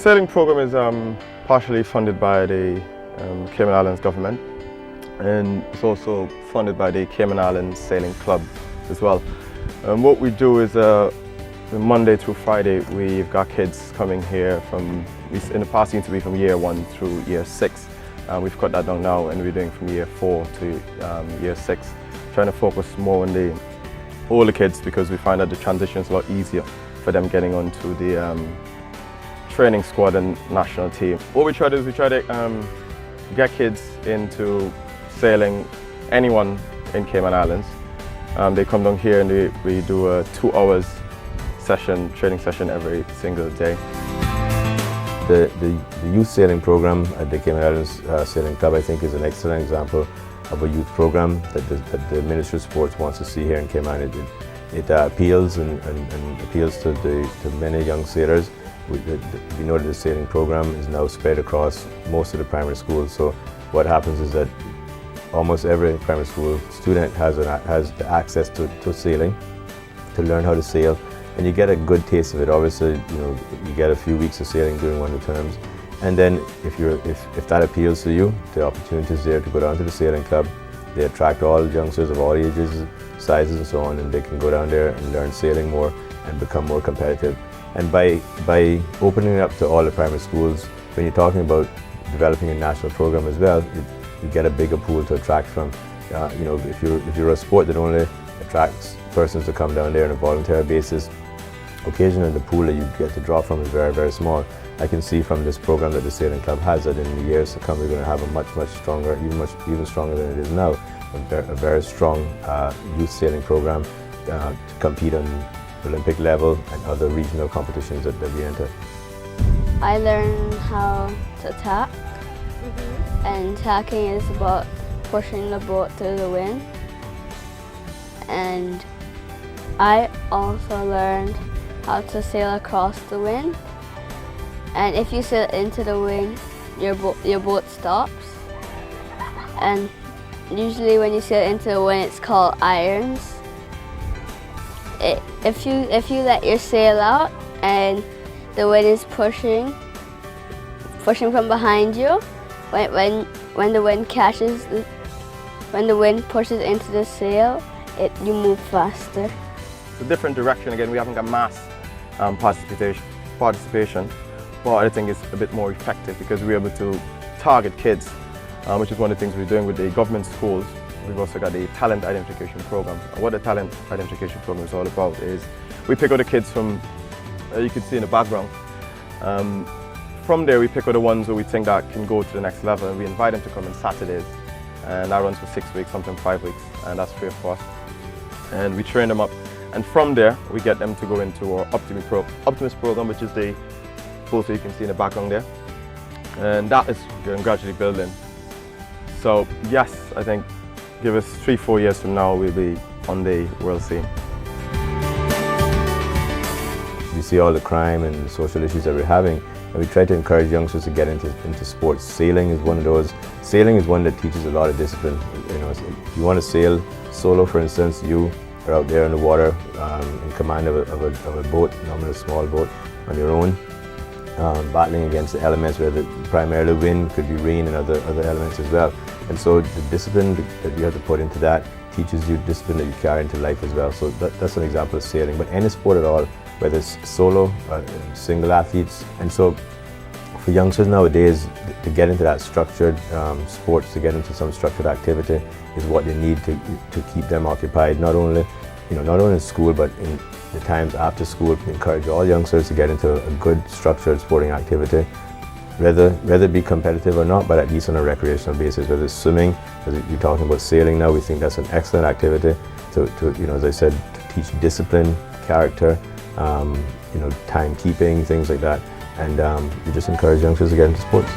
sailing program is partially funded by the Cayman Islands government, and it's also funded by the Cayman Islands Sailing Club as well. What we do is Monday through Friday we've got kids coming here from, in the past used to be from year 1 through year 6. We've cut that down now and we're doing from year 4 to year 6, trying to focus more on the older kids because we find that the transition is a lot easier for them getting onto the training squad and national team. What we try to do is we try to get kids into sailing, anyone in Cayman Islands. They come down here and we do a 2 hours session, training session every single day. The youth sailing program at the Cayman Islands Sailing Club, I think, is an excellent example of a youth program that the Ministry of Sports wants to see here in Cayman. It appeals and appeals to many young sailors. We know that the sailing program is now spread across most of the primary schools. So what happens is that almost every primary school student has the access to sailing, to learn how to sail, and you get a good taste of it. Obviously, you get a few weeks of sailing during one of the terms, and then if that appeals to you, the opportunity is there to go down to the sailing club. They attract all youngsters of all ages, sizes, and so on, and they can go down there and learn sailing more and become more competitive. And by opening it up to all the primary schools, when you're talking about developing a national program as well, you get a bigger pool to attract from. If you're a sport that only attracts persons to come down there on a voluntary basis, occasionally the pool that you get to draw from is very, very small. I can see from this program that the Sailing Club has that in the years to come we're going to have a much stronger, even stronger than it is now, a very strong youth sailing program to compete on Olympic level and other regional competitions that we enter. I learned how to tack, and tacking is about pushing the boat through the wind. And I also learned how to sail across the wind. And if you sail into the wind, your boat stops. And usually when you sail into the wind, it's called irons. If you let your sail out and the wind is pushing from behind you, when the wind catches, when the wind pushes into the sail, you move faster. It's a different direction. Again, we haven't got mass participation, but I think it's a bit more effective because we're able to target kids, which is one of the things we're doing with the government schools. We've also got the talent identification program. And what the talent identification program is all about is we pick out the kids from, you can see in the background. From there we pick out the ones who we think that can go to the next level, and we invite them to come on Saturdays. And that runs for 6 weeks, sometimes 5 weeks, and that's free of cost. And we train them up. And from there, we get them to go into our Optimus program, which is the poster you can see in the background there. And that is gradually building. So yes, I think give us 3-4 years from now, we'll be on the world scene. We see all the crime and social issues that we're having, and we try to encourage youngsters to get into sports. Sailing is one of those. Sailing is one that teaches a lot of discipline. If you want to sail solo, for instance, you are out there in the water in command of a boat, normally a small boat, on your own, battling against the elements, whether primarily wind, could be rain and other elements as well. And so the discipline that you have to put into that teaches you discipline that you carry into life as well. So that's an example of sailing. But any sport at all, whether it's solo, single athletes. And so for youngsters nowadays, to get into that structured sports, to get into some structured activity is what they need to keep them occupied, not only in school, but in the times after school. We encourage all youngsters to get into a good structured sporting activity, whether it be competitive or not, but at least on a recreational basis, whether it's swimming, as you're talking about sailing now, we think that's an excellent activity to as I said, to teach discipline, character, timekeeping, things like that. And we just encourage youngsters to get into sports.